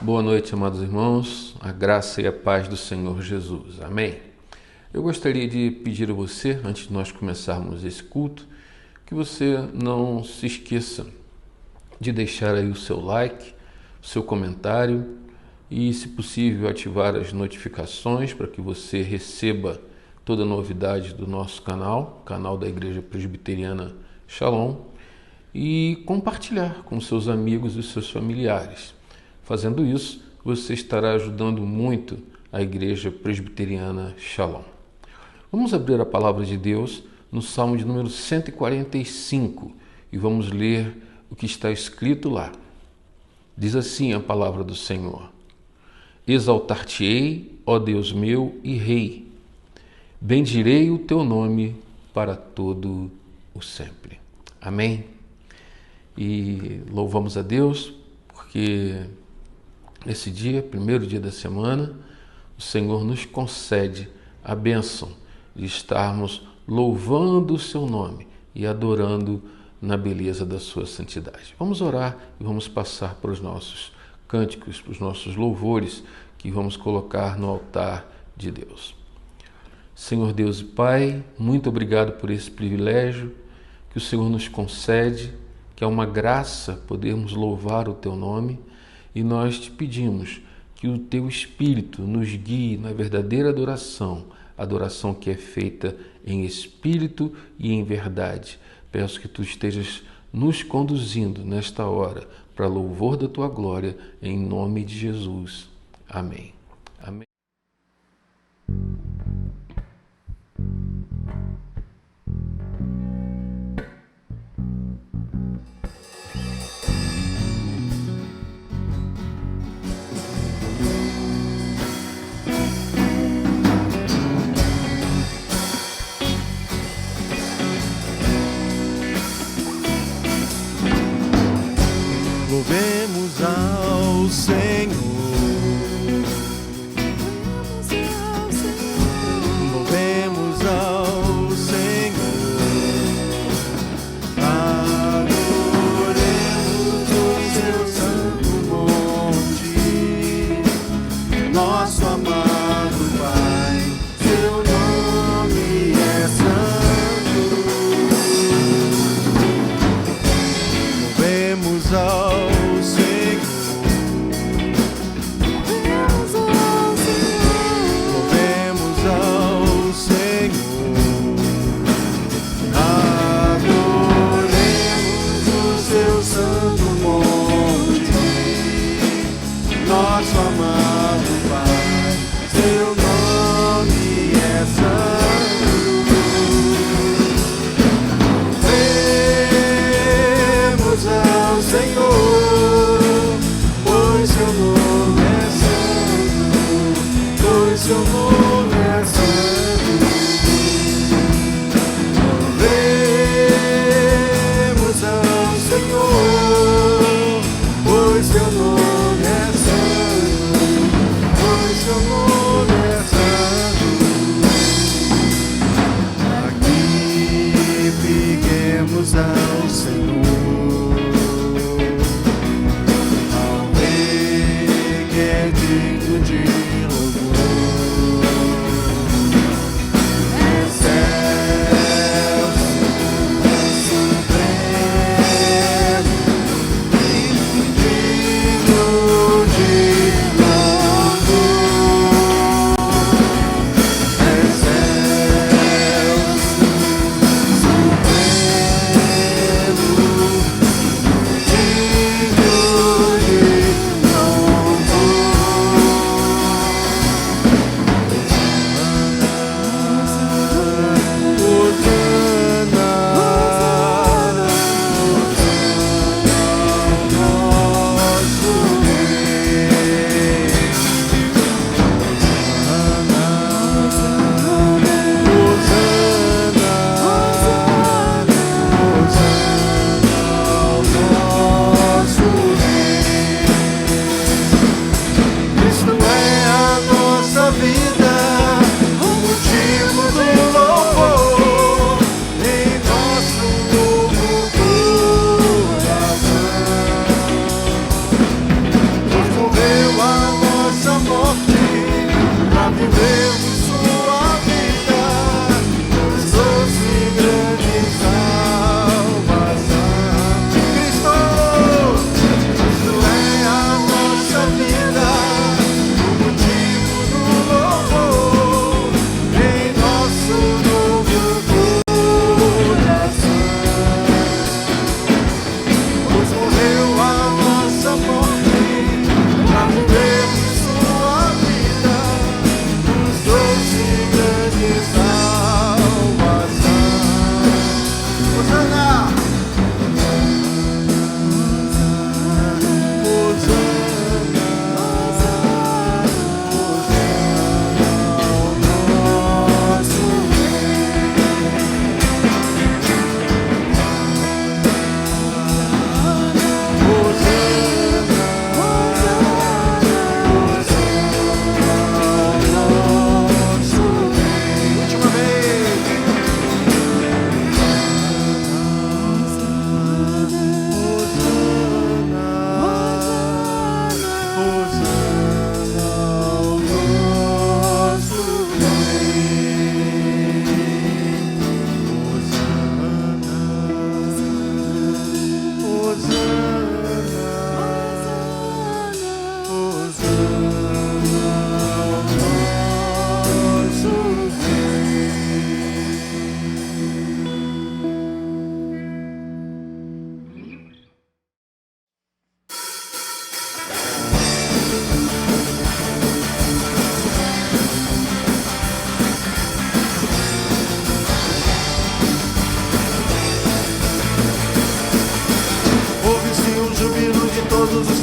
Boa noite, amados irmãos, a graça e a paz do Senhor Jesus. Amém? Eu gostaria de pedir a você, antes de nós começarmos esse culto, que você não se esqueça de deixar aí o seu like, o seu comentário e, se possível, ativar as notificações para que você receba toda novidade do nosso canal da Igreja Presbiteriana Shalom, e compartilhar com seus amigos e seus familiares. Fazendo isso, você estará ajudando muito a Igreja Presbiteriana Shalom. Vamos abrir a palavra de Deus no Salmo de número 145 e vamos ler o que está escrito lá. Diz assim a palavra do Senhor: Exaltar-te-ei, ó Deus meu e Rei, bendirei o teu nome para todo o sempre. Amém? E louvamos a Deus porque nesse dia, primeiro dia da semana, o Senhor nos concede a bênção de estarmos louvando o seu nome e adorando na beleza da sua santidade. Vamos orar e vamos passar para os nossos cânticos, para os nossos louvores que vamos colocar no altar de Deus. Senhor Deus e Pai, muito obrigado por esse privilégio que o Senhor nos concede, que é uma graça podermos louvar o teu nome, e nós te pedimos que o teu Espírito nos guie na verdadeira adoração que é feita em espírito e em verdade. Peço que tu estejas nos conduzindo nesta hora para louvor da tua glória, em nome de Jesus. Amém. Amém. Louvemos ao Senhor, louvemos ao Senhor, adoremos o seu santo monte, nosso amado Pai, seu nome é santo. Louvemos ao nosso amado Pai, seu nome é santo. Louvemos ao Senhor, pois seu nome é santo, pois seu nome é santo. Louvemos ao Senhor, pois seu nome seu nome é santo. Magnifiquemos ao Senhor, ao Rei que é digno de louvor.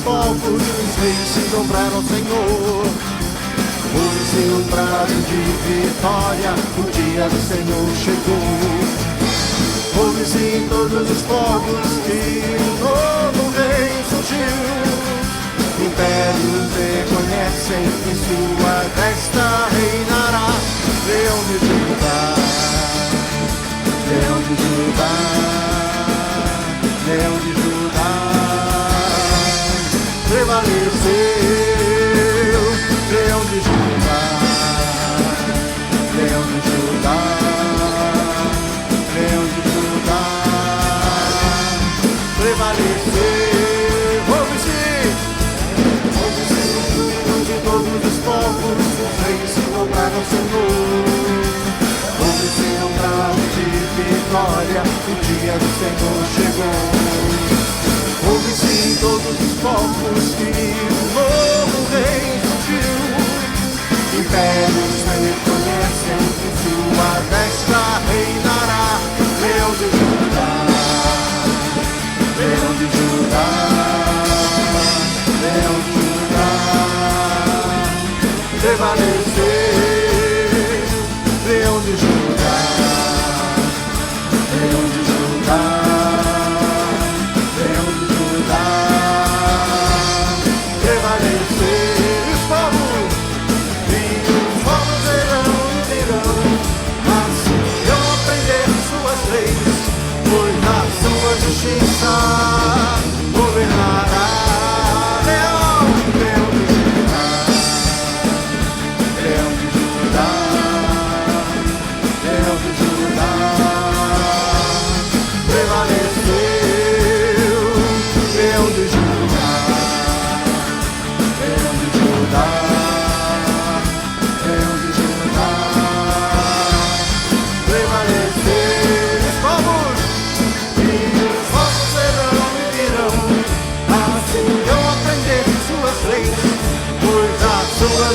povos, os reis se dobraram ao Senhor. Ouve-se um brado de vitória, o dia do Senhor chegou. Ouve-se em todos os povos que um novo rei surgiu. Impérios reconhecem que sua destra reinará. Leão de Judá, Leão de Judá, Leão de Judá, prevaleceu. Leão de Judá, Leão de Judá, Leão de Judá, prevaleceu. Todos os povos, os reis se dobraram ao Senhor. Ouve-se um brado de vitória, o dia do Senhor chegou. Ouve-se em todos os povos que um novo rei surgiu. Impérios reconhecem que sua destra reinará. Leão de Judá, Leão de Judá, Leão de Judá, prevaleceu. Leão de Judá, Leão de Judá, Leão de Judá, prevaleceu. Os povos verão e virão, assim irão aprender suas leis, pois a sua justiça governará.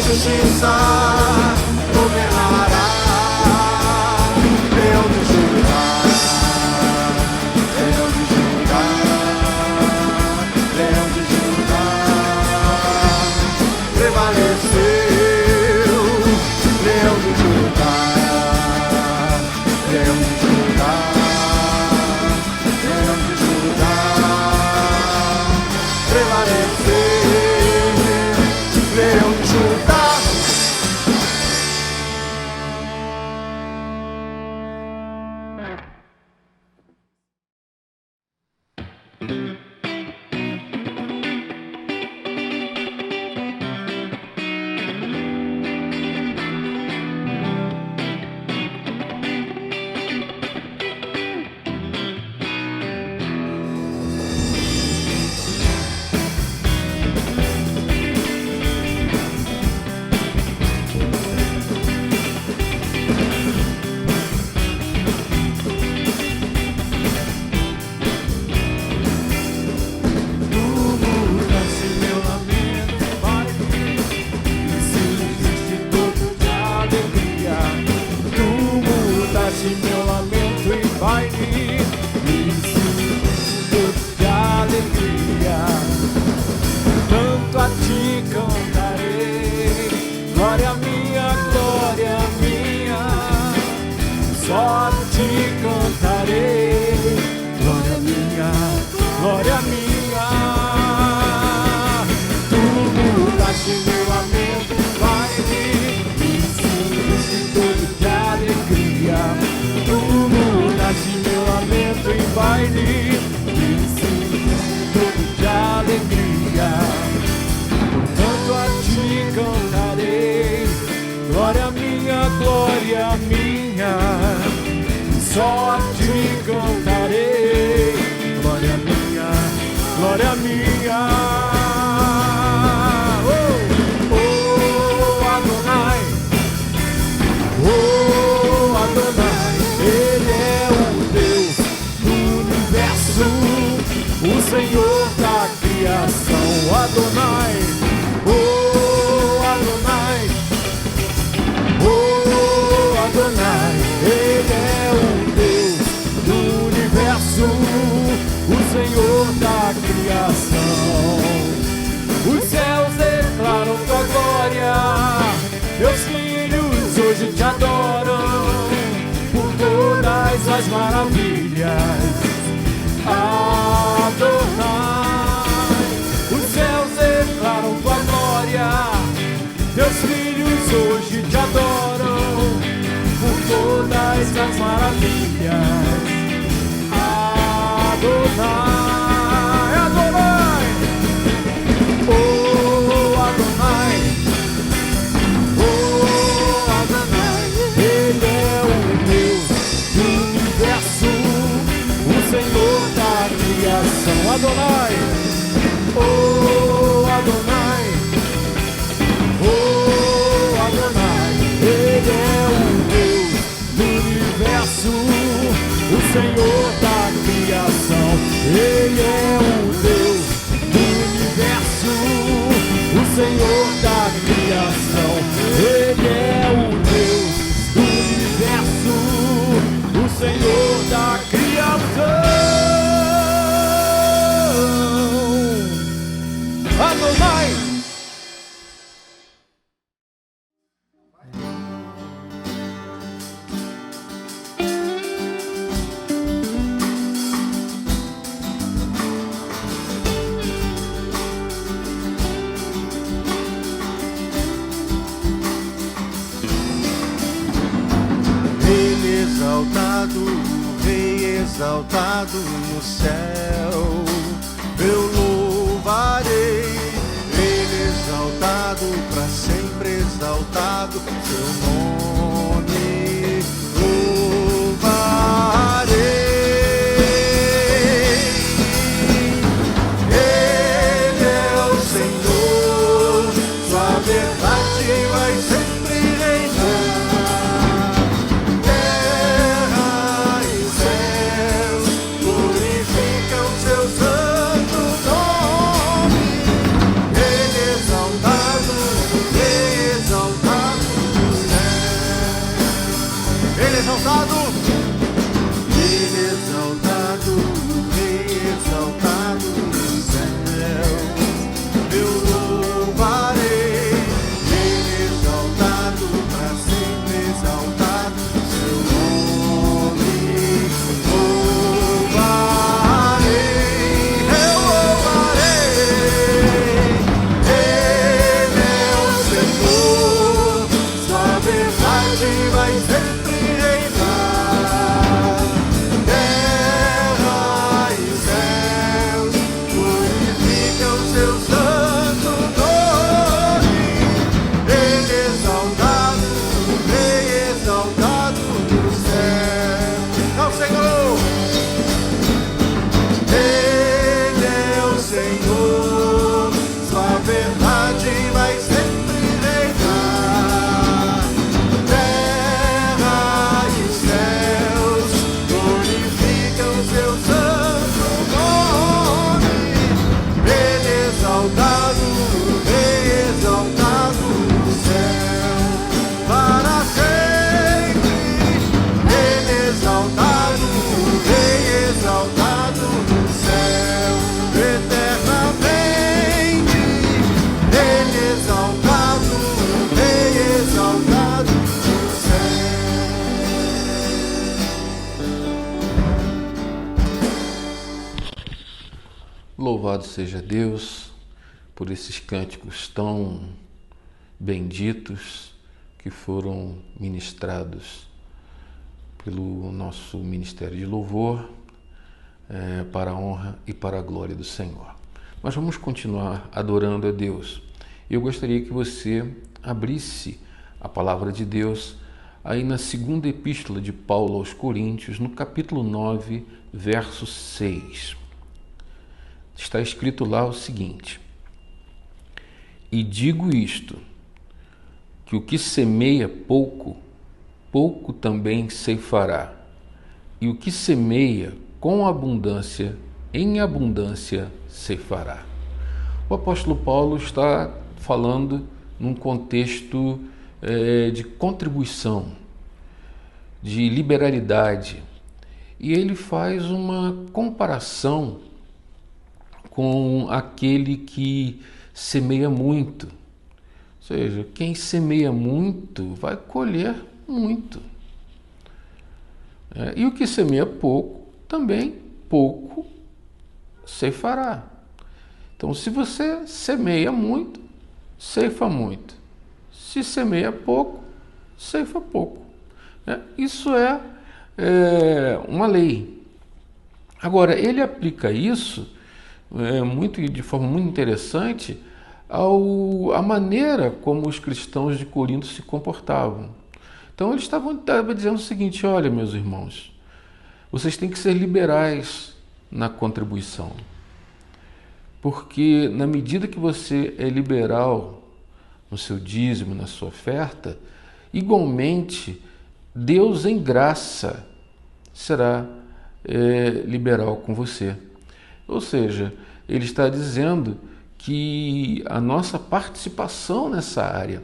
Justiça governará. Leão de Judá, Leão de Judá, Leão de Judá, prevaleceu. Leão de Judá, Leão de Judá, Leão de Judá, prevaleceu. Leão de Judá. Só a ti cantarei, glória minha, glória minha. Oh, oh, Adonai, oh, Adonai, Ele é o Deus do universo, o Senhor da criação. Adonai, oh, Adonai, oh, Adonai, Ele é o o Senhor da criação. faz as maravilhas. Adonai, Adonai, oh Adonai, oh Adonai. Ele é o Deus do universo, o Senhor da criação. Adonai, oh Adonai, oh Adonai. Ele é o Deus do universo, o Senhor da criação. Ele é o Deus do universo, o Senhor da criação. Ele é o Deus do universo, o Senhor da criação. Adonai. Exaltado no céu, eu louvarei. Ele exaltado, para sempre exaltado, seu nome louvarei. Ele é o Senhor, sua verdade vai sempre reinar. Louvado seja Deus por esses cânticos tão benditos que foram ministrados pelo nosso Ministério de Louvor, para a honra e para a glória do Senhor. Mas vamos continuar adorando a Deus. Eu gostaria que você abrisse a palavra de Deus aí na segunda epístola de Paulo aos Coríntios, no capítulo 9, verso 6. Está escrito lá o seguinte: e digo isto, que o que semeia pouco, pouco também ceifará, e o que semeia com abundância, em abundância ceifará. O apóstolo Paulo está falando num contexto de contribuição, de liberalidade, e ele faz uma comparação com aquele que semeia muito. Ou seja, quem semeia muito vai colher muito. E o que semeia pouco, também pouco ceifará. Então, se você semeia muito, ceifa muito. Se semeia pouco, ceifa pouco. Isso é uma lei. Agora, ele aplica isso de forma muito interessante à maneira como os cristãos de Corinto se comportavam. Então, eles estavam dizendo o seguinte: olha, meus irmãos, vocês têm que ser liberais na contribuição. Porque na medida que você é liberal no seu dízimo, na sua oferta, igualmente Deus em graça será liberal com você. Ou seja, ele está dizendo que a nossa participação nessa área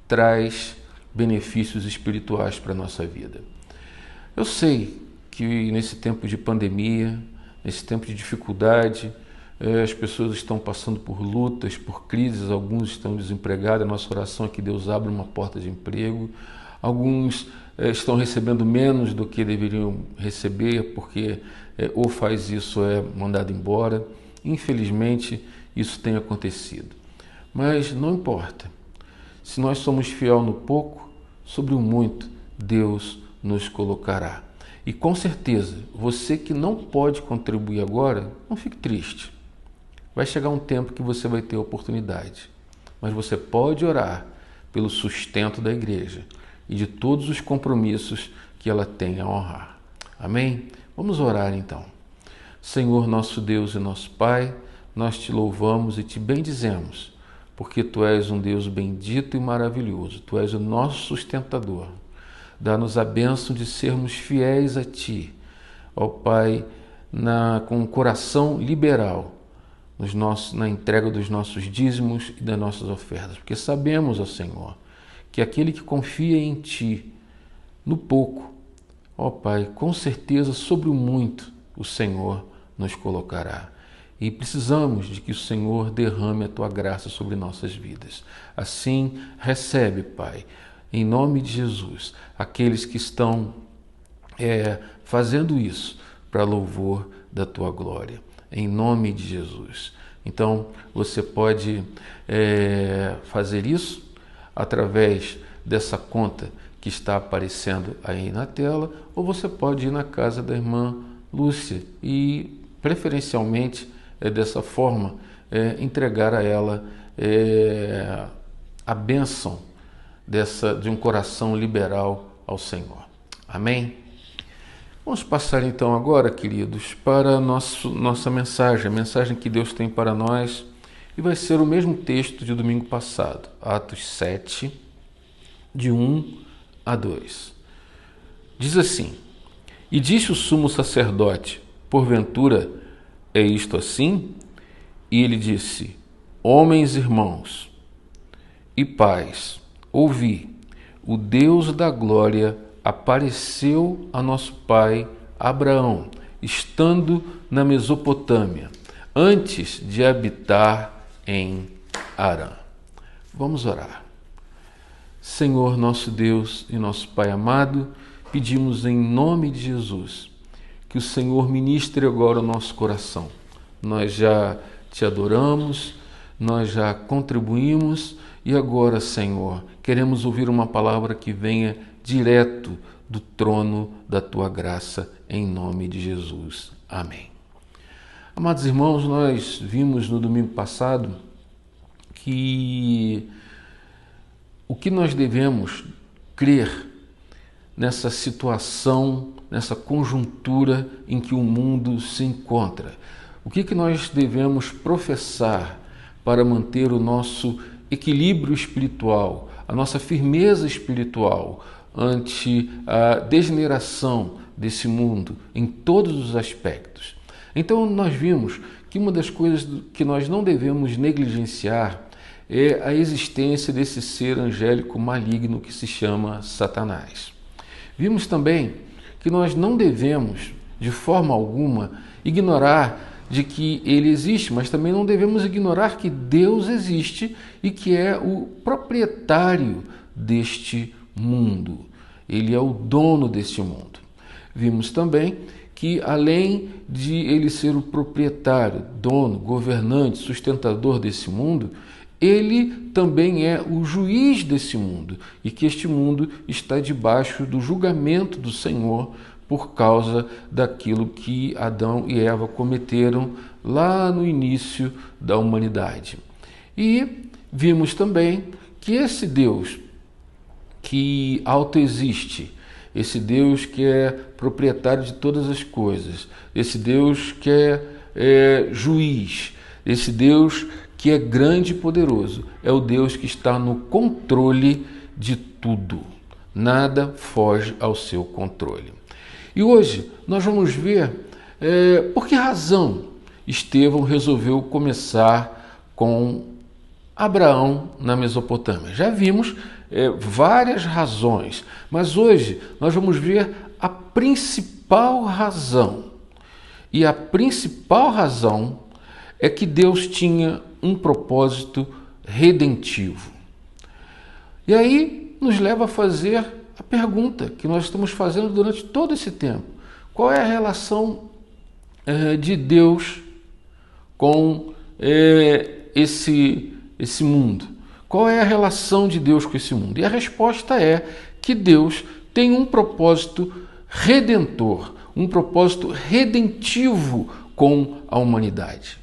traz benefícios espirituais para a nossa vida. Eu sei que nesse tempo de pandemia, nesse tempo de dificuldade, as pessoas estão passando por lutas, por crises, alguns estão desempregados. A nossa oração é que Deus abra uma porta de emprego. Alguns estão recebendo menos do que deveriam receber, porque ou faz isso ou é mandado embora. Infelizmente, isso tem acontecido. Mas não importa. Se nós somos fiel no pouco, sobre o muito, Deus nos colocará. E com certeza, você que não pode contribuir agora, não fique triste. Vai chegar um tempo que você vai ter oportunidade, mas você pode orar pelo sustento da igreja e de todos os compromissos que ela tem a honrar. Amém? Vamos orar então. Senhor, nosso Deus e nosso Pai, nós te louvamos e te bendizemos, porque Tu és um Deus bendito e maravilhoso. Tu és o nosso sustentador. Dá-nos a bênção de sermos fiéis a Ti, ó Pai, com um coração liberal, na entrega dos nossos dízimos e das nossas ofertas, porque sabemos, ó Senhor, que aquele que confia em Ti, no pouco, ó Pai, com certeza sobre o muito, o Senhor nos colocará. E precisamos de que o Senhor derrame a Tua graça sobre nossas vidas. Assim, recebe, Pai, em nome de Jesus, aqueles que estão fazendo isso para louvor da Tua glória. Em nome de Jesus. Então, você pode fazer isso através dessa conta que está aparecendo aí na tela, ou você pode ir na casa da irmã Lúcia e, preferencialmente, dessa forma, entregar a ela a bênção de um coração liberal ao Senhor. Amém? Vamos passar então agora, queridos, para a nossa mensagem, a mensagem que Deus tem para nós, e vai ser o mesmo texto de domingo passado, Atos 7, de 1 a 2. Diz assim: E disse o sumo sacerdote: Porventura é isto assim? E ele disse: Homens irmãos e pais, ouvi, o Deus da glória apareceu a nosso pai Abraão, estando na Mesopotâmia, antes de habitar em Harã. Vamos orar. Senhor, nosso Deus e nosso Pai amado, pedimos em nome de Jesus que o Senhor ministre agora o nosso coração. Nós já te adoramos, nós já contribuímos e agora, Senhor, queremos ouvir uma palavra que venha direto do trono da Tua graça, em nome de Jesus. Amém. Amados irmãos, nós vimos no domingo passado que o que nós devemos crer nessa situação, nessa conjuntura em que o mundo se encontra. O que nós devemos professar para manter o nosso equilíbrio espiritual, a nossa firmeza espiritual ante a degeneração desse mundo em todos os aspectos. Então nós vimos que uma das coisas que nós não devemos negligenciar é a existência desse ser angélico maligno que se chama Satanás. Vimos também que nós não devemos, de forma alguma, ignorar de que ele existe, mas também não devemos ignorar que Deus existe e que é o proprietário deste mundo. Ele é o dono deste mundo. Vimos também que, além de ele ser o proprietário, dono, governante, sustentador desse mundo, ele também é o juiz desse mundo e que este mundo está debaixo do julgamento do Senhor por causa daquilo que Adão e Eva cometeram lá no início da humanidade. E vimos também que esse Deus que autoexiste, esse Deus que é proprietário de todas as coisas, esse Deus que é juiz, esse Deus que é grande e poderoso, é o Deus que está no controle de tudo. Nada foge ao seu controle. E hoje nós vamos ver por que razão Estevão resolveu começar com Abraão na Mesopotâmia. Já vimos várias razões, mas hoje nós vamos ver a principal razão. E a principal razão é que Deus tinha um propósito redentivo. E aí nos leva a fazer a pergunta que nós estamos fazendo durante todo esse tempo. Qual é a relação de Deus com esse mundo? Qual é a relação de Deus com esse mundo? E a resposta é que Deus tem um propósito redentor, um propósito redentivo com a humanidade.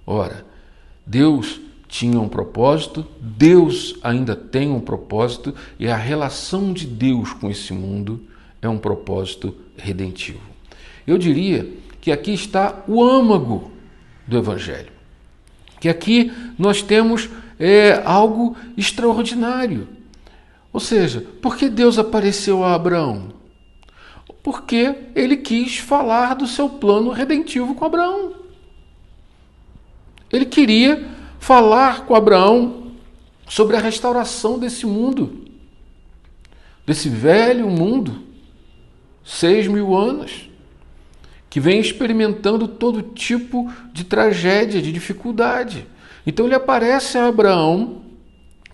Ora, Deus tinha um propósito, Deus ainda tem um propósito, e a relação de Deus com esse mundo é um propósito redentivo. Eu diria que aqui está o âmago do Evangelho, que aqui nós temos algo extraordinário. Ou seja, por que Deus apareceu a Abraão? Porque ele quis falar do seu plano redentivo com Abraão. Ele queria falar com Abraão sobre a restauração desse mundo, desse velho mundo, 6.000 anos, que vem experimentando todo tipo de tragédia, de dificuldade. Então ele aparece a Abraão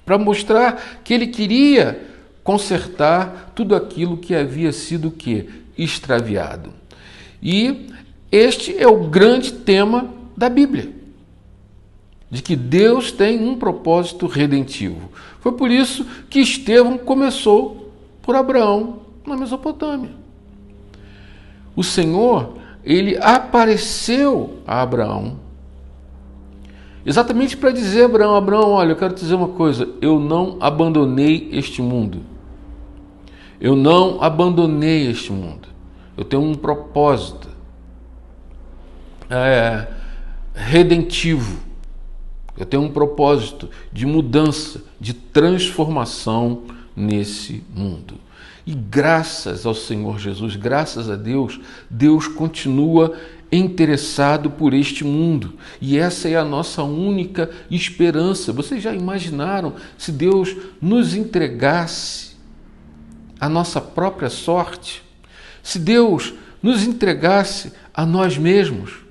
para mostrar que ele queria consertar tudo aquilo que havia sido extraviado. E este é o grande tema da Bíblia, de que Deus tem um propósito redentivo. Foi por isso que Estevão começou por Abraão na Mesopotâmia. O Senhor, ele apareceu a Abraão exatamente para dizer a Abraão: Abraão, olha, eu quero te dizer uma coisa, eu não abandonei este mundo. Eu não abandonei este mundo. Eu tenho um propósito redentivo. Eu tenho um propósito de mudança, de transformação nesse mundo. E graças ao Senhor Jesus, graças a Deus, Deus continua interessado por este mundo. E essa é a nossa única esperança. Vocês já imaginaram se Deus nos entregasse a nossa própria sorte? Se Deus nos entregasse a nós mesmos?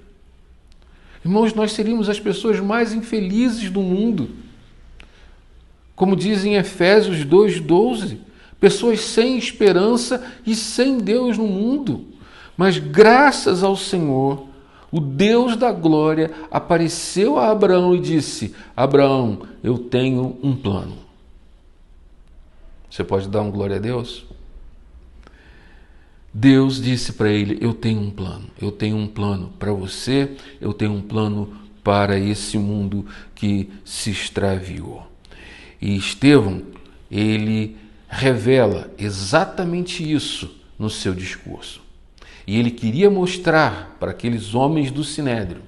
Irmãos, nós seríamos as pessoas mais infelizes do mundo. Como diz em Efésios 2:12, pessoas sem esperança e sem Deus no mundo. Mas graças ao Senhor, o Deus da glória apareceu a Abraão e disse: Abraão, eu tenho um plano. Você pode dar um glória a Deus? Deus disse para ele: eu tenho um plano para você, eu tenho um plano para esse mundo que se extraviou. E Estevão, ele revela exatamente isso no seu discurso. E ele queria mostrar para aqueles homens do Sinédrio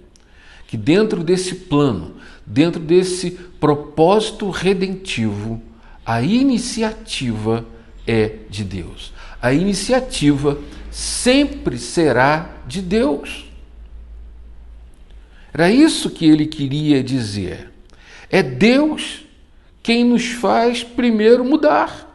que dentro desse plano, dentro desse propósito redentivo, a iniciativa é de Deus. A iniciativa sempre será de Deus. Era isso que ele queria dizer. É Deus quem nos faz primeiro mudar.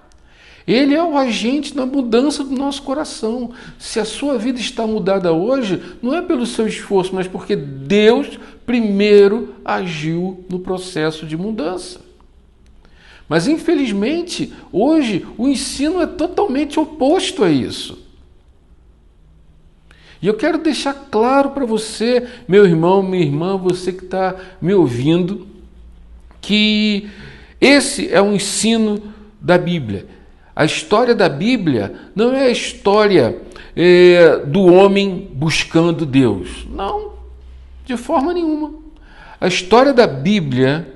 Ele é o agente na mudança do nosso coração. Se a sua vida está mudada hoje, não é pelo seu esforço, mas porque Deus primeiro agiu no processo de mudança. Mas, infelizmente, hoje o ensino é totalmente oposto a isso. E eu quero deixar claro para você, meu irmão, minha irmã, você que está me ouvindo, que esse é o ensino da Bíblia. A história da Bíblia não é a história do homem buscando Deus. Não, de forma nenhuma. A história da Bíblia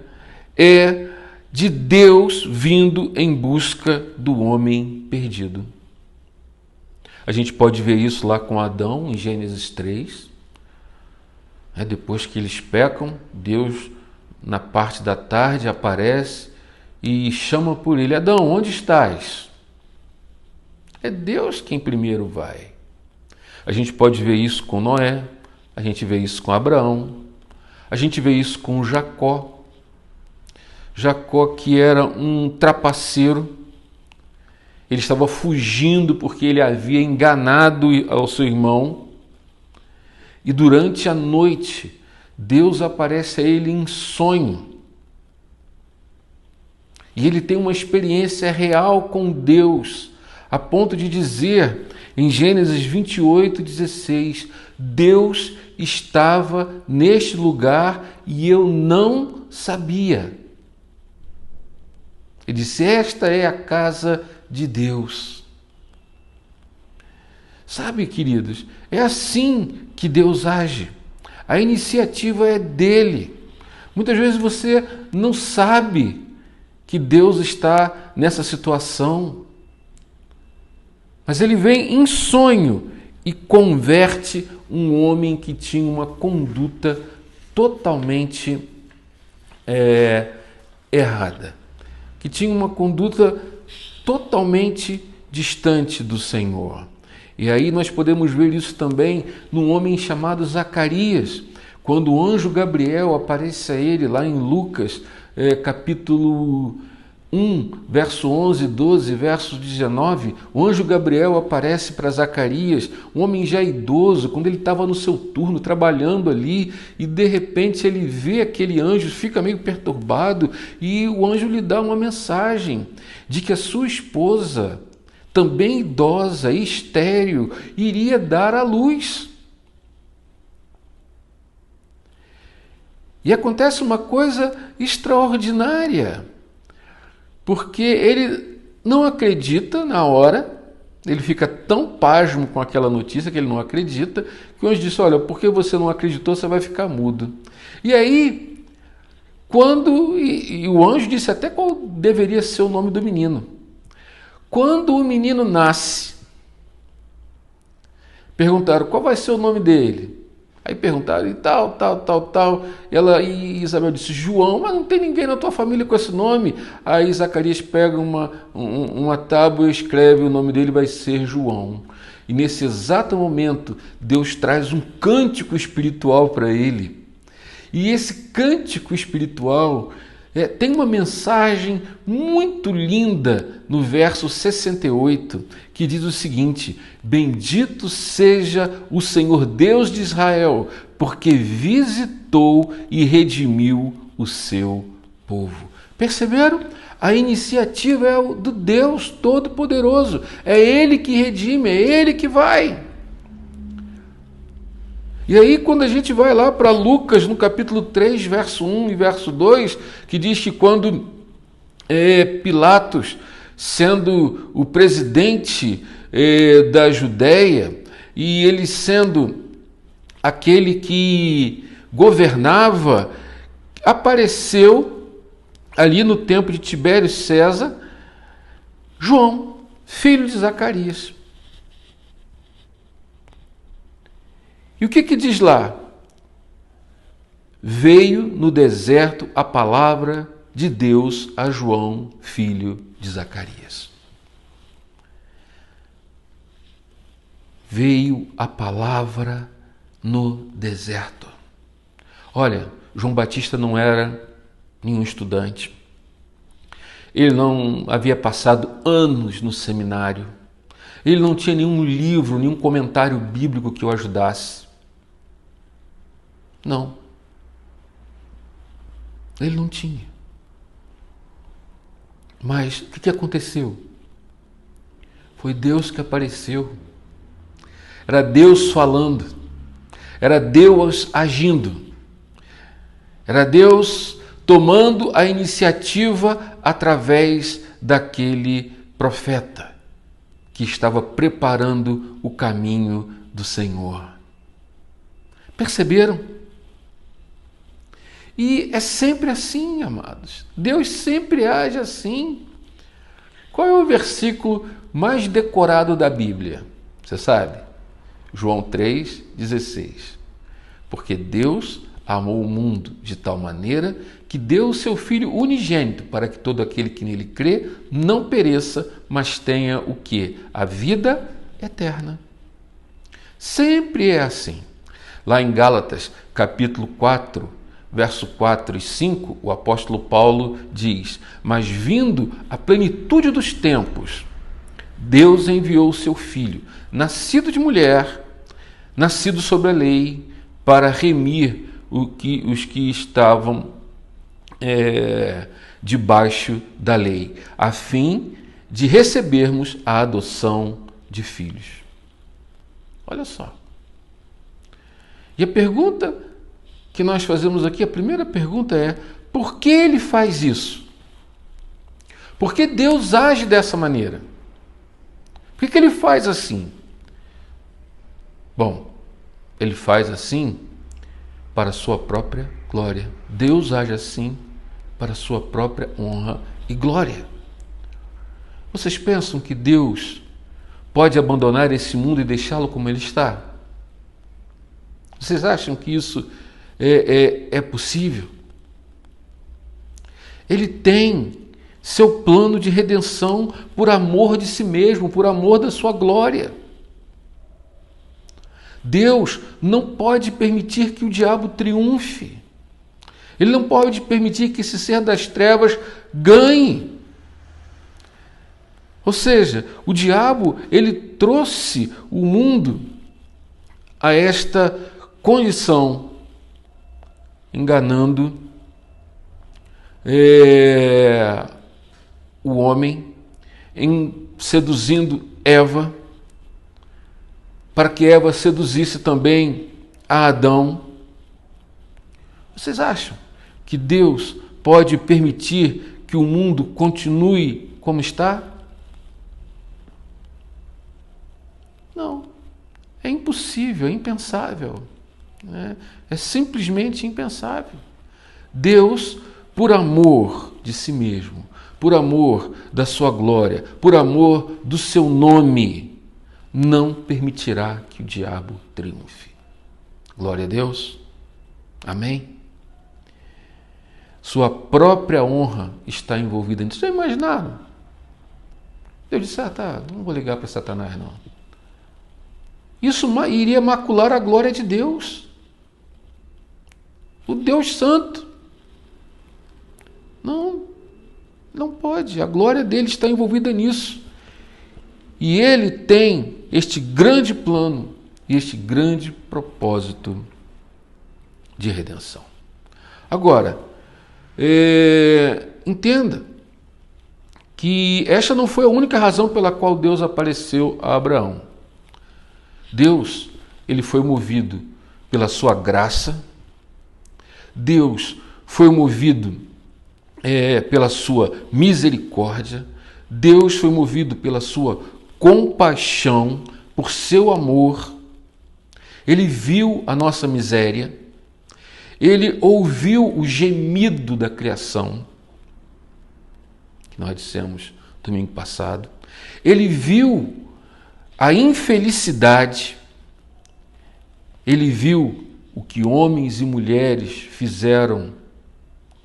é de Deus vindo em busca do homem perdido. A gente pode ver isso lá com Adão, em Gênesis 3. Depois que eles pecam, Deus, na parte da tarde, aparece e chama por ele: Adão, onde estás? É Deus quem primeiro vai. A gente pode ver isso com Noé, a gente vê isso com Abraão, a gente vê isso com Jacó. Jacó, que era um trapaceiro, ele estava fugindo porque ele havia enganado ao seu irmão, e durante a noite Deus aparece a ele em sonho. E ele tem uma experiência real com Deus, a ponto de dizer, em Gênesis 28:16, Deus estava neste lugar e eu não sabia. Ele disse: esta é a casa de Deus. Sabe, queridos, é assim que Deus age. A iniciativa é dele. Muitas vezes você não sabe que Deus está nessa situação, mas ele vem em sonho e converte um homem que tinha uma conduta totalmente errada, que tinha uma conduta totalmente distante do Senhor. E aí nós podemos ver isso também num homem chamado Zacarias, quando o anjo Gabriel aparece a ele lá em Lucas, capítulo 1, verso 11, 12, verso 19, o anjo Gabriel aparece para Zacarias, um homem já idoso, quando ele estava no seu turno, trabalhando ali, e de repente ele vê aquele anjo, fica meio perturbado, e o anjo lhe dá uma mensagem de que a sua esposa, também idosa e estéril, iria dar à luz. E acontece uma coisa extraordinária, porque ele não acredita na hora, ele fica tão pasmo com aquela notícia que ele não acredita, que o anjo disse: olha, porque você não acreditou, você vai ficar mudo. E aí, e o anjo disse até qual deveria ser o nome do menino. Quando o menino nasce, perguntaram: qual vai ser o nome dele? Aí perguntaram: e tal. E Isabel disse: João. Mas não tem ninguém na tua família com esse nome. Aí Zacarias pega uma tábua e escreve: o nome dele vai ser João. E nesse exato momento, Deus traz um cântico espiritual para ele. E esse cântico espiritual tem uma mensagem muito linda no verso 68, que diz o seguinte: bendito seja o Senhor Deus de Israel, porque visitou e redimiu o seu povo. Perceberam? A iniciativa é do Deus Todo-Poderoso. É Ele que redime, é Ele que vai. E aí, quando a gente vai lá para Lucas, no capítulo 3, verso 1 e verso 2, que diz que quando Pilatos, sendo o presidente da Judéia, e ele sendo aquele que governava, apareceu ali no tempo de Tibério César, João, filho de Zacarias. E o que diz lá? Veio no deserto a palavra de Deus a João, filho de Zacarias. Veio a palavra no deserto. Olha, João Batista não era nenhum estudante. Ele não havia passado anos no seminário. Ele não tinha nenhum livro, nenhum comentário bíblico que o ajudasse. Não. Ele não tinha. Mas o que aconteceu? Foi Deus que apareceu. Era Deus falando. Era Deus agindo. Era Deus tomando a iniciativa através daquele profeta que estava preparando o caminho do Senhor. Perceberam? E é sempre assim, amados. Deus sempre age assim. Qual é o versículo mais decorado da Bíblia? Você sabe? João 3,16. Porque Deus amou o mundo de tal maneira que deu o seu Filho unigênito para que todo aquele que nele crê não pereça, mas tenha o quê? A vida eterna. Sempre é assim. Lá em Gálatas, capítulo 4, verso 4 e 5, o apóstolo Paulo diz: mas vindo a plenitude dos tempos, Deus enviou o seu Filho, nascido de mulher, nascido sob a lei, para remir os que estavam debaixo da lei, a fim de recebermos a adoção de filhos. Olha só. E a pergunta que nós fazemos aqui, a primeira pergunta é: por que ele faz isso? Por que Deus age dessa maneira? Por que ele faz assim? Bom, ele faz assim para a sua própria glória. Deus age assim para a sua própria honra e glória. Vocês pensam que Deus pode abandonar esse mundo e deixá-lo como ele está? Vocês acham que isso é possível? Ele tem seu plano de redenção por amor de si mesmo, por amor da sua glória. Deus não pode permitir que o diabo triunfe. Ele não pode permitir que esse ser das trevas ganhe. Ou seja, o diabo, ele trouxe o mundo a esta condição, enganando o homem, seduzindo Eva, para que Eva seduzisse também a Adão. Vocês acham que Deus pode permitir que o mundo continue como está? Não. É impossível, é impensável. É simplesmente impensável. Deus, por amor de si mesmo, por amor da sua glória, por amor do seu nome, não permitirá que o diabo triunfe. Glória a Deus. Amém? Sua própria honra está envolvida nisso. Já imaginaram? Eu disse: não vou ligar para Satanás, não. Isso iria macular a glória de Deus. O Deus Santo. Não pode. A glória dele está envolvida nisso. E ele tem este grande plano e este grande propósito de redenção. Agora, entenda que esta não foi a única razão pela qual Deus apareceu a Abraão. Deus, ele foi movido pela sua graça. Deus foi movido pela sua misericórdia. Deus foi movido pela sua compaixão, por seu amor. Ele viu a nossa miséria. Ele ouviu o gemido da criação, que nós dissemos domingo passado. Ele viu a infelicidade. Ele viu o que homens e mulheres fizeram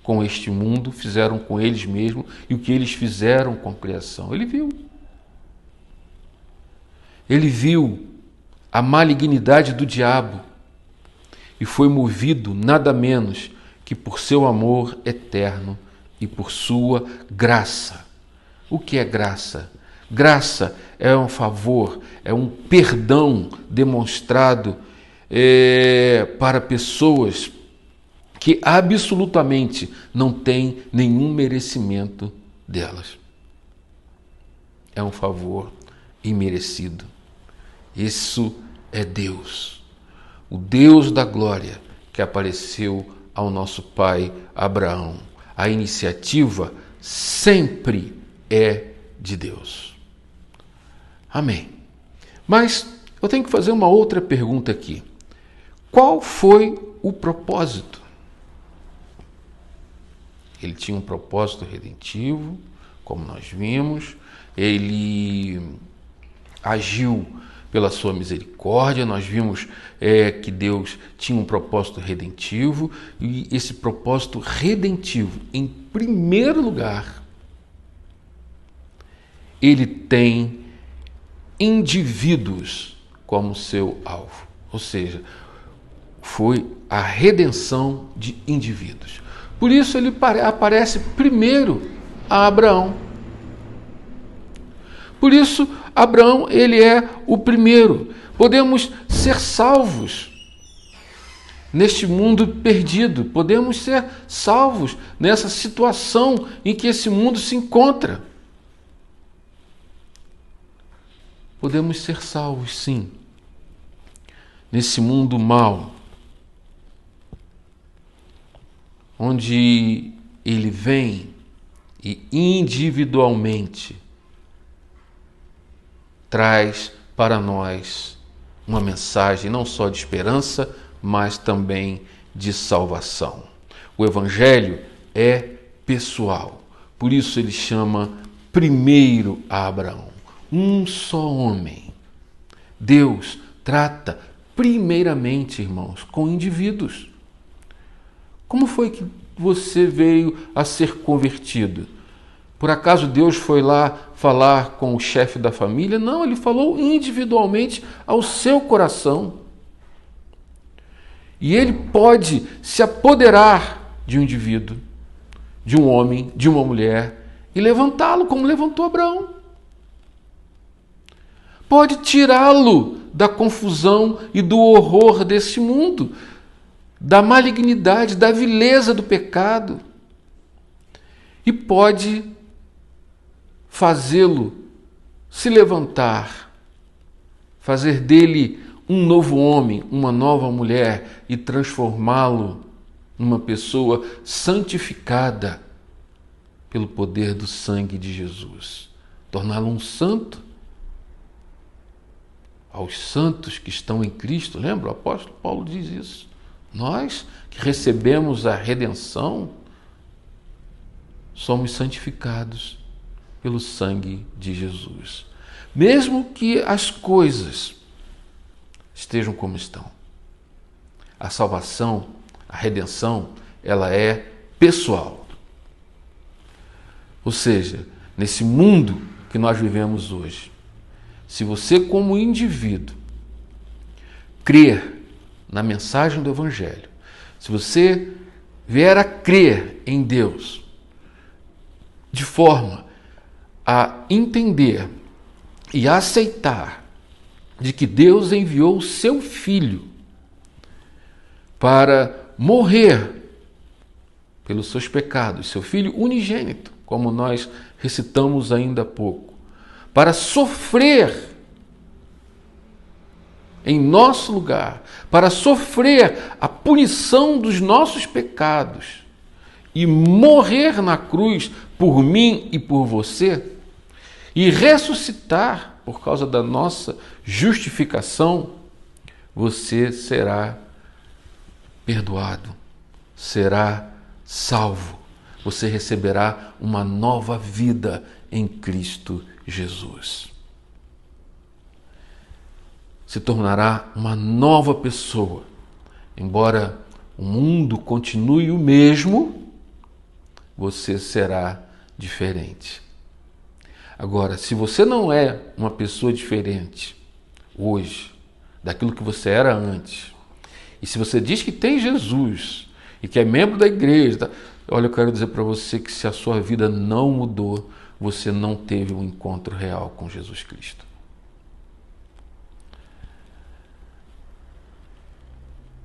com este mundo, fizeram com eles mesmos e o que eles fizeram com a criação. Ele viu. Ele viu a malignidade do diabo e foi movido nada menos que por seu amor eterno e por sua graça. O que é graça? Graça é um favor, é um perdão demonstrado para pessoas que absolutamente não têm nenhum merecimento delas. É um favor imerecido. Isso é Deus, o Deus da glória que apareceu ao nosso pai Abraão. A iniciativa sempre é de Deus. Amém. Mas eu tenho que fazer uma outra pergunta aqui. Qual foi o propósito? Ele tinha um propósito redentivo, como nós vimos. Ele agiu pela sua misericórdia. Nós vimos que Deus tinha um propósito redentivo. E esse propósito redentivo, em primeiro lugar, ele tem indivíduos como seu alvo. Ou seja, foi a redenção de indivíduos. Por isso ele aparece primeiro a Abraão. Por isso, Abraão, ele é o primeiro. Podemos ser salvos neste mundo perdido. Podemos ser salvos nessa situação em que esse mundo se encontra. Podemos ser salvos, sim, nesse mundo mau, onde ele vem e individualmente traz para nós uma mensagem não só de esperança, mas também de salvação. O Evangelho é pessoal, por isso ele chama primeiro a Abraão. Um só homem. Deus trata primeiramente, irmãos, com indivíduos. Como foi que você veio a ser convertido? Por acaso Deus foi lá falar com o chefe da família? Não, ele falou individualmente ao seu coração. E ele pode se apoderar de um indivíduo, de um homem, de uma mulher, e levantá-lo como levantou Abraão. Pode tirá-lo da confusão e do horror desse mundo, da malignidade, da vileza do pecado. E pode fazê-lo se levantar, fazer dele um novo homem, uma nova mulher e transformá-lo numa pessoa santificada pelo poder do sangue de Jesus. Torná-lo um santo. Aos santos que estão em Cristo, lembra? O apóstolo Paulo diz isso. Nós que recebemos a redenção, somos santificados pelo sangue de Jesus. Mesmo que as coisas estejam como estão. A salvação, a redenção, ela é pessoal. Ou seja, nesse mundo que nós vivemos hoje, se você, como indivíduo, crer na mensagem do Evangelho, se você vier a crer em Deus, de forma a entender e a aceitar de que Deus enviou o seu Filho para morrer pelos seus pecados, seu Filho unigênito, como nós recitamos ainda há pouco, para sofrer em nosso lugar, para sofrer a punição dos nossos pecados e morrer na cruz por mim e por você, e ressuscitar por causa da nossa justificação, você será perdoado, será salvo, você receberá uma nova vida em Cristo Jesus. Se tornará uma nova pessoa. Embora o mundo continue o mesmo, você será diferente. Agora, se você não é uma pessoa diferente hoje daquilo que você era antes, e se você diz que tem Jesus e que é membro da igreja, olha, eu quero dizer para você que se a sua vida não mudou, você não teve um encontro real com Jesus Cristo.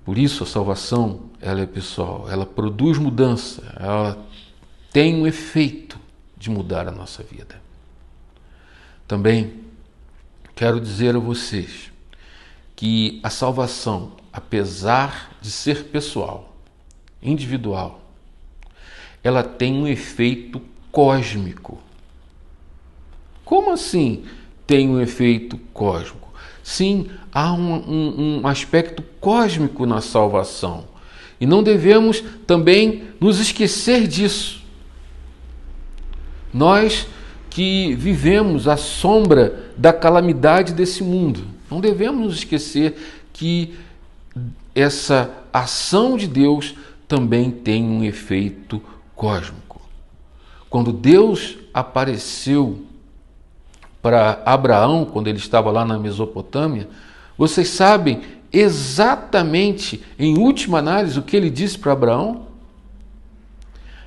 Por isso a salvação, ela é pessoal, ela produz mudança, ela tem um efeito de mudar a nossa vida. Também quero dizer a vocês que a salvação, apesar de ser pessoal, individual, ela tem um efeito cósmico. Como assim tem um efeito cósmico. Sim, há um aspecto cósmico na salvação. E não devemos também nos esquecer disso. Nós que vivemos à sombra da calamidade desse mundo, não devemos nos esquecer que essa ação de Deus também tem um efeito cósmico. Quando Deus apareceu para Abraão, quando ele estava lá na Mesopotâmia, vocês sabem exatamente, em última análise, o que ele disse para Abraão?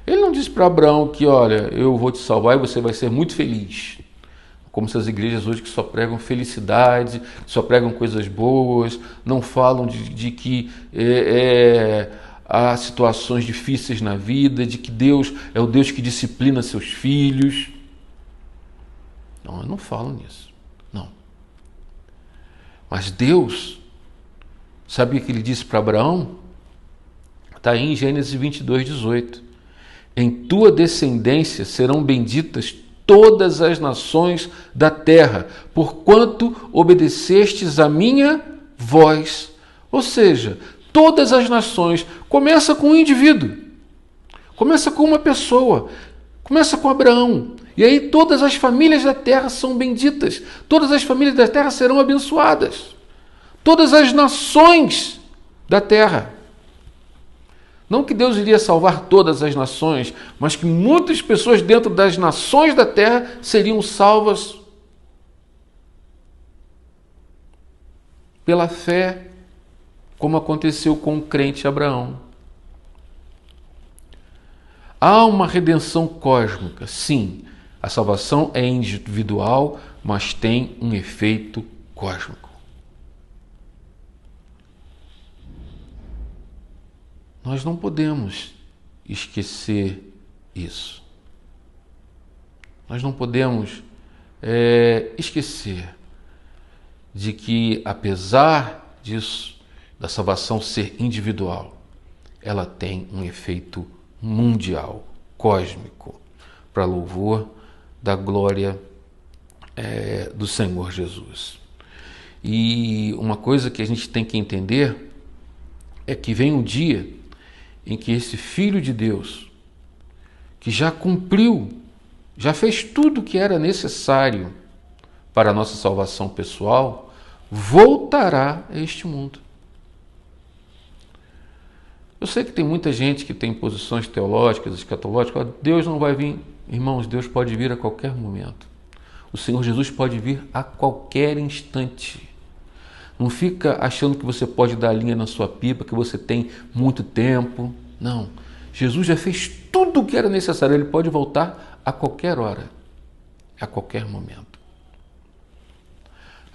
Ele não disse para Abraão que, olha, eu vou te salvar e você vai ser muito feliz. Como essas igrejas hoje que só pregam felicidade, só pregam coisas boas, não falam de que há situações difíceis na vida, de que Deus é o Deus que disciplina seus filhos. Não, eu não falo nisso, não. Mas Deus, sabe o que ele disse para Abraão? Está aí em Gênesis 22:18. Em tua descendência serão benditas todas as nações da terra, porquanto obedecestes a minha voz. Ou seja, todas as nações, começa com um indivíduo, começa com uma pessoa, começa com Abraão. E aí todas as famílias da terra são benditas, todas as famílias da terra serão abençoadas, todas as nações da terra. Não que Deus iria salvar todas as nações, mas que muitas pessoas dentro das nações da terra seriam salvas pela fé, como aconteceu com o crente Abraão. Há uma redenção cósmica, sim. A salvação é individual, mas tem um efeito cósmico. Nós não podemos esquecer isso. Nós não podemos esquecer de que, apesar disso, da salvação ser individual, ela tem um efeito mundial, cósmico, para louvor da glória do Senhor Jesus. E uma coisa que a gente tem que entender é que vem um dia em que esse Filho de Deus, que já cumpriu, já fez tudo o que era necessário para a nossa salvação pessoal, voltará a este mundo. Eu sei que tem muita gente que tem posições teológicas, escatológicas. Deus não vai vir. Irmãos, Deus pode vir a qualquer momento. O Senhor Jesus pode vir a qualquer instante. Não fica achando que você pode dar linha na sua pipa, que você tem muito tempo. Não. Jesus já fez tudo o que era necessário. Ele pode voltar a qualquer hora, a qualquer momento.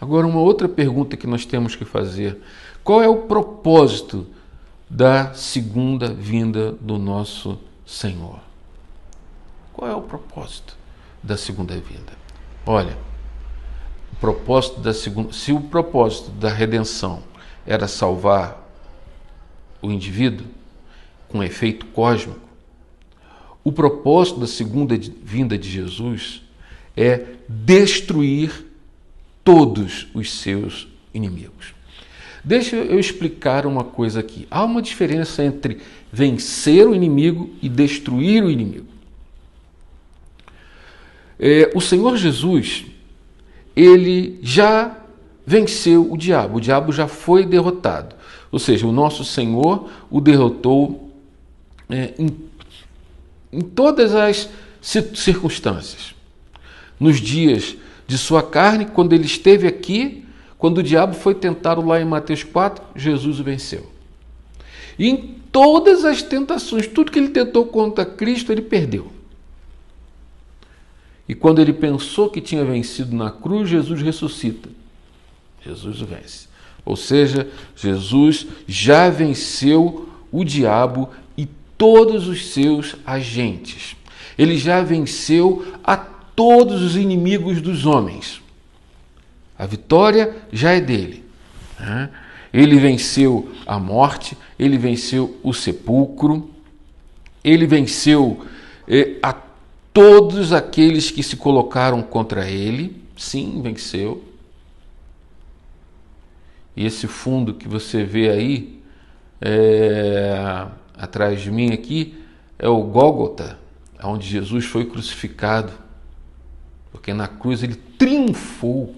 Agora, uma outra pergunta que nós temos que fazer. Qual é o propósito da segunda vinda do nosso Senhor? Qual é o propósito da segunda vinda? Olha, se o propósito da redenção era salvar o indivíduo com efeito cósmico, o propósito da segunda vinda de Jesus é destruir todos os seus inimigos. Deixa eu explicar uma coisa aqui. Há uma diferença entre vencer o inimigo e destruir o inimigo. O Senhor Jesus, ele já venceu o diabo já foi derrotado. Ou seja, o nosso Senhor o derrotou em todas as circunstâncias. Nos dias de sua carne, quando ele esteve aqui, quando o diabo foi tentado lá em Mateus 4, Jesus o venceu. E em todas as tentações, tudo que ele tentou contra Cristo, ele perdeu. E quando ele pensou que tinha vencido na cruz, Jesus ressuscita. Jesus o vence. Ou seja, Jesus já venceu o diabo e todos os seus agentes. Ele já venceu a todos os inimigos dos homens. A vitória já é dele. Ele venceu a morte, ele venceu o sepulcro, ele venceu a todos aqueles que se colocaram contra ele, sim, venceu. E esse fundo que você vê aí, atrás de mim aqui, é o Gólgota, onde Jesus foi crucificado, porque na cruz ele triunfou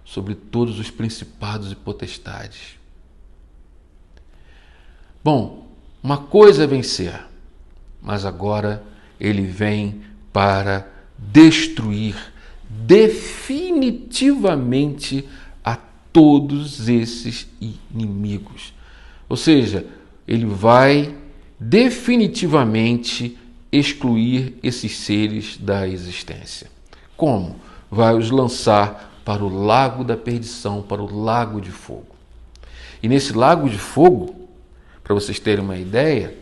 sobre todos os principados e potestades. Bom, uma coisa é vencer, mas agora ele vem para destruir definitivamente a todos esses inimigos. Ou seja, ele vai definitivamente excluir esses seres da existência. Como? Vai os lançar para o lago da perdição, para o lago de fogo. E nesse lago de fogo, para vocês terem uma ideia,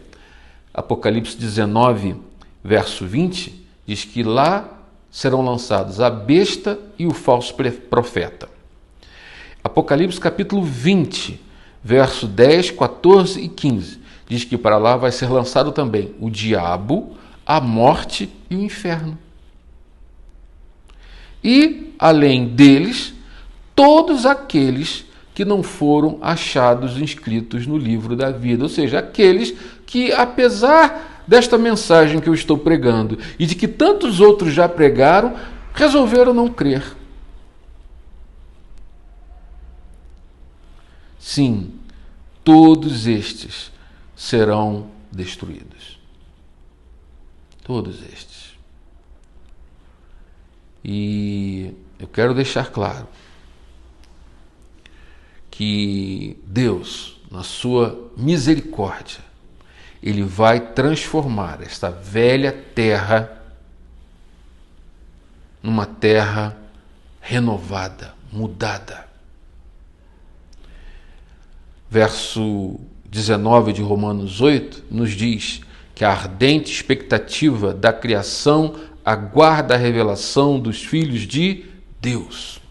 Apocalipse 19, verso 20, diz que lá serão lançados a besta e o falso profeta. Apocalipse capítulo 20, verso 10, 14 e 15, diz que para lá vai ser lançado também o diabo, a morte e o inferno. E, além deles, todos aqueles que não foram achados inscritos no livro da vida, ou seja, aqueles que, apesar desta mensagem que eu estou pregando e de que tantos outros já pregaram, resolveram não crer. Sim, todos estes serão destruídos. Todos estes. E eu quero deixar claro que Deus, na sua misericórdia, Ele vai transformar esta velha terra numa terra renovada, mudada. Verso 19 de Romanos 8 nos diz que a ardente expectativa da criação aguarda a revelação dos filhos de Deus.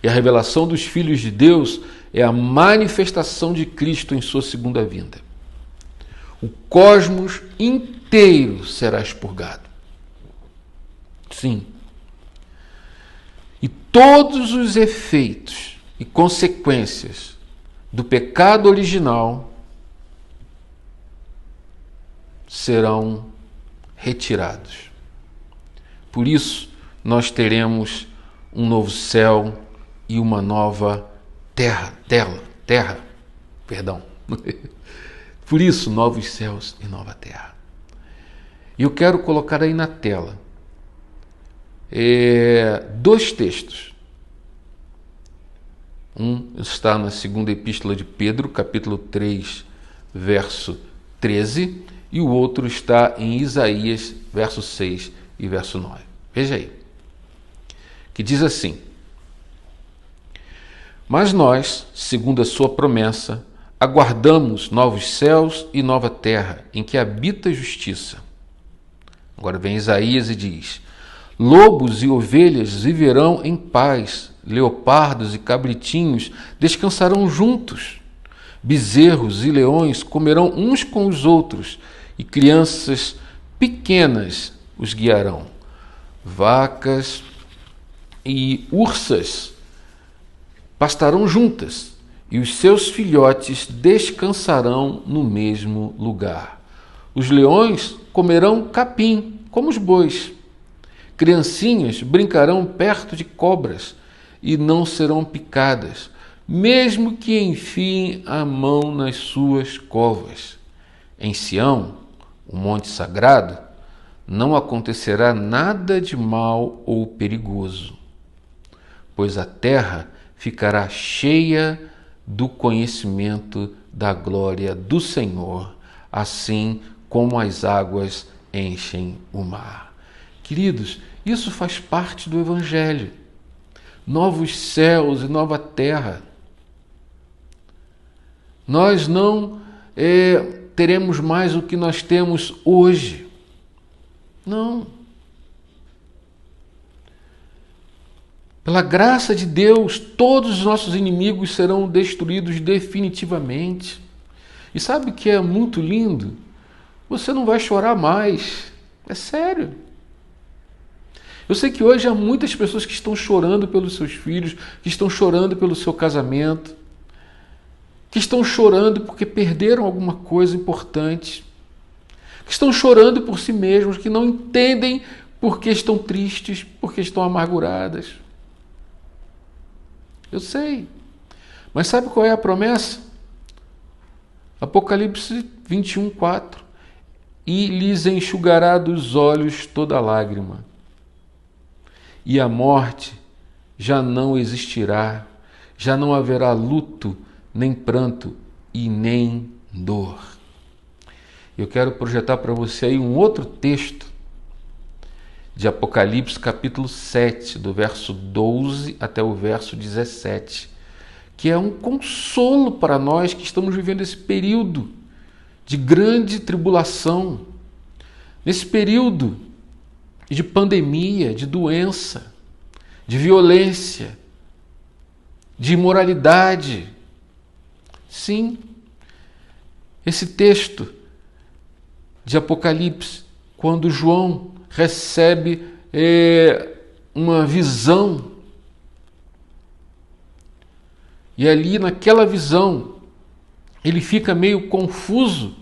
E a revelação dos filhos de Deus é a manifestação de Cristo em sua segunda vinda. O cosmos inteiro será expurgado. Sim. E todos os efeitos e consequências do pecado original serão retirados. Por isso, nós teremos um novo céu e uma nova terra. Por isso, novos céus e nova terra. E eu quero colocar aí na tela dois textos. Um está na segunda epístola de Pedro, capítulo 3, verso 13, e o outro está em Isaías, verso 6 e verso 9. Veja aí. Que diz assim: mas nós, segundo a sua promessa, aguardamos novos céus e nova terra, em que habita a justiça. Agora vem Isaías e diz: lobos e ovelhas viverão em paz, leopardos e cabritinhos descansarão juntos, bezerros e leões comerão uns com os outros, e crianças pequenas os guiarão. Vacas e ursas pastarão juntas, e os seus filhotes descansarão no mesmo lugar. Os leões comerão capim, como os bois. Criancinhas brincarão perto de cobras e não serão picadas, mesmo que enfiem a mão nas suas covas. Em Sião, o monte sagrado, não acontecerá nada de mal ou perigoso, pois a terra ficará cheia do conhecimento da glória do Senhor, assim como as águas enchem o mar. Queridos, isso faz parte do Evangelho. Novos céus e nova terra. Nós não teremos mais o que nós temos hoje. Não. Pela graça de Deus, todos os nossos inimigos serão destruídos definitivamente. E sabe o que é muito lindo? Você não vai chorar mais. É sério. Eu sei que hoje há muitas pessoas que estão chorando pelos seus filhos, que estão chorando pelo seu casamento, que estão chorando porque perderam alguma coisa importante, que estão chorando por si mesmos, que não entendem porque estão tristes, porque estão amarguradas. Eu sei. Mas sabe qual é a promessa? Apocalipse 21, 4. E lhes enxugará dos olhos toda lágrima, e a morte já não existirá, já não haverá luto, nem pranto e nem dor. Eu quero projetar para você aí um outro texto de Apocalipse, capítulo 7, do verso 12 até o verso 17, que é um consolo para nós que estamos vivendo esse período de grande tribulação, nesse período de pandemia, de doença, de violência, de imoralidade. Sim, esse texto de Apocalipse, quando João recebe uma visão, e ali naquela visão ele fica meio confuso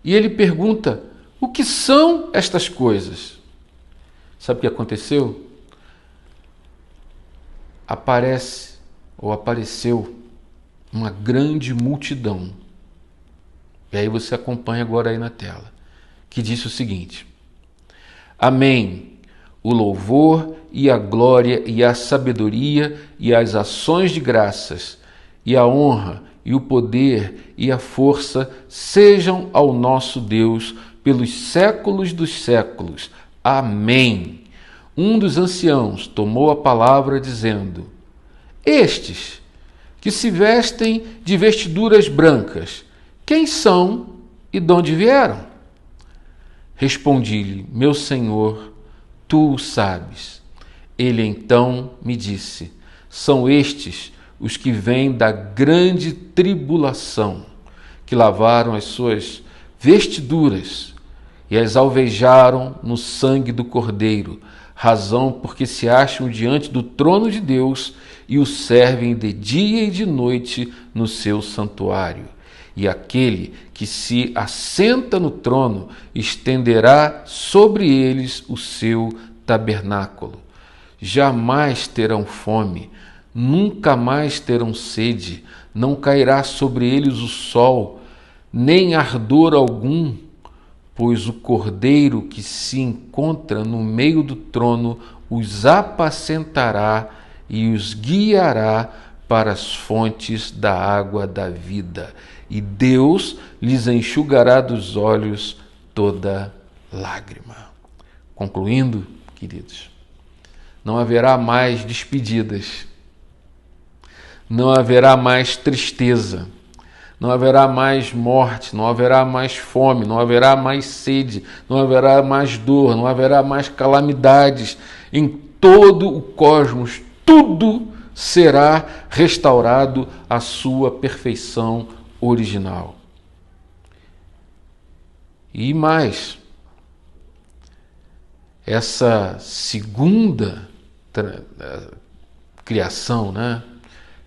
e ele pergunta: o que são estas coisas? Sabe o que aconteceu? Apareceu uma grande multidão. E aí você acompanha agora aí na tela, que disse o seguinte: Amém. O louvor e a glória e a sabedoria e as ações de graças e a honra e o poder e a força sejam ao nosso Deus pelos séculos dos séculos. Amém. Um dos anciãos tomou a palavra dizendo: Estes que se vestem de vestiduras brancas, quem são e de onde vieram? Respondi-lhe: Meu Senhor, tu o sabes. Ele então me disse: São estes os que vêm da grande tribulação, que lavaram as suas vestiduras e as alvejaram no sangue do Cordeiro, razão porque se acham diante do trono de Deus e o servem de dia e de noite no seu santuário. E aquele que se assenta no trono estenderá sobre eles o seu tabernáculo. Jamais terão fome, nunca mais terão sede, não cairá sobre eles o sol, nem ardor algum, pois o Cordeiro que se encontra no meio do trono os apacentará e os guiará para as fontes da água da vida, e Deus lhes enxugará dos olhos toda lágrima. Concluindo, queridos, não haverá mais despedidas, não haverá mais tristeza, não haverá mais morte, não haverá mais fome, não haverá mais sede, não haverá mais dor, não haverá mais calamidades. Em todo o cosmos, tudo será restaurado à sua perfeição original. E mais, essa segunda criação, né?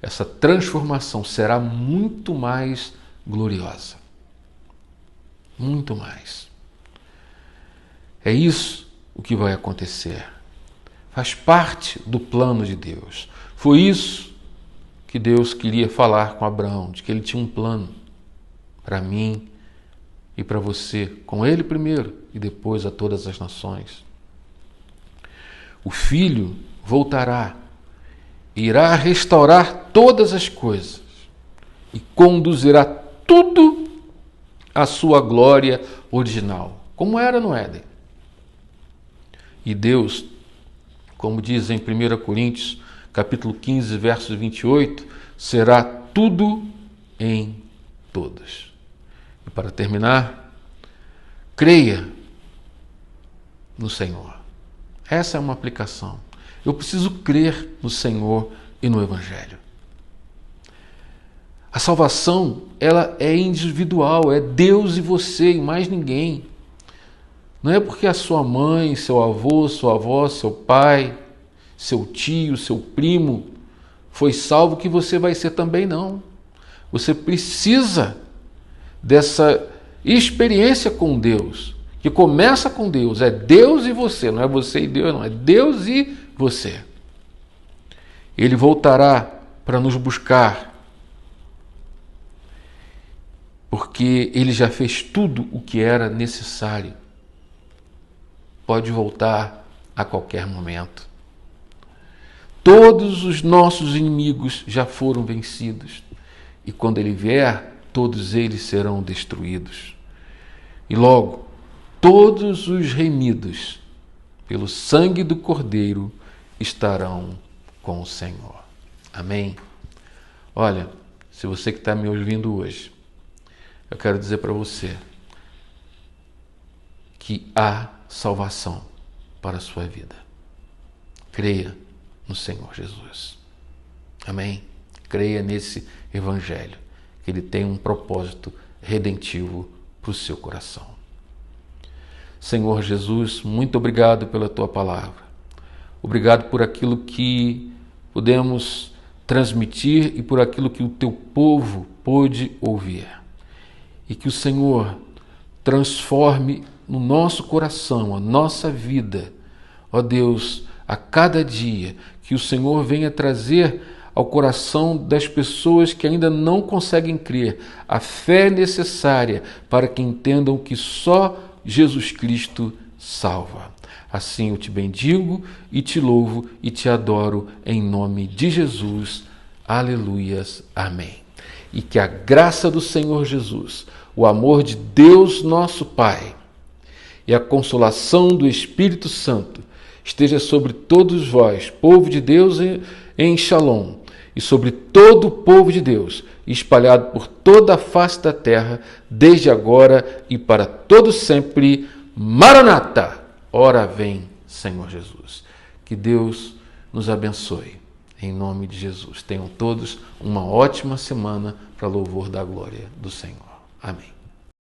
Essa transformação será muito mais gloriosa. Muito mais. É isso o que vai acontecer. Faz parte do plano de Deus. Foi isso que Deus queria falar com Abraão, de que ele tinha um plano para mim e para você, com ele primeiro e depois a todas as nações. O Filho voltará, irá restaurar todas as coisas e conduzirá tudo à sua glória original, como era no Éden. E Deus, como diz em 1 Coríntios, capítulo 15, verso 28, será tudo em todos. E para terminar, creia no Senhor. Essa é uma aplicação. Eu preciso crer no Senhor e no Evangelho. A salvação, ela é individual, é Deus e você e mais ninguém. Não é porque a sua mãe, seu avô, sua avó, seu pai, seu tio, seu primo foi salvo que você vai ser também, não. Você precisa dessa experiência com Deus, que começa com Deus. É Deus e você, não é você e Deus, não. É Deus e você. Ele voltará para nos buscar, porque Ele já fez tudo o que era necessário. Pode voltar a qualquer momento. Todos os nossos inimigos já foram vencidos. E quando Ele vier, todos eles serão destruídos. E logo, todos os remidos pelo sangue do Cordeiro estarão com o Senhor. Amém? Olha, se você que está me ouvindo hoje, eu quero dizer para você que há salvação para a sua vida. Creia no Senhor Jesus. Amém? Creia nesse Evangelho, que ele tem um propósito redentivo para o seu coração. Senhor Jesus, muito obrigado pela tua palavra. Obrigado por aquilo que pudemos transmitir e por aquilo que o teu povo pôde ouvir. E que o Senhor transforme no nosso coração, a nossa vida. Ó Deus, a cada dia que o Senhor venha trazer ao coração das pessoas que ainda não conseguem crer a fé necessária para que entendam que só Jesus Cristo salva. Assim eu te bendigo e te louvo e te adoro em nome de Jesus. Aleluias. Amém. E que a graça do Senhor Jesus, o amor de Deus nosso Pai e a consolação do Espírito Santo esteja sobre todos vós, povo de Deus em Shalom, e sobre todo o povo de Deus, espalhado por toda a face da terra, desde agora e para todo sempre. Maranata! Ora vem, Senhor Jesus. Que Deus nos abençoe. Em nome de Jesus. Tenham todos uma ótima semana para louvor da glória do Senhor. Amém.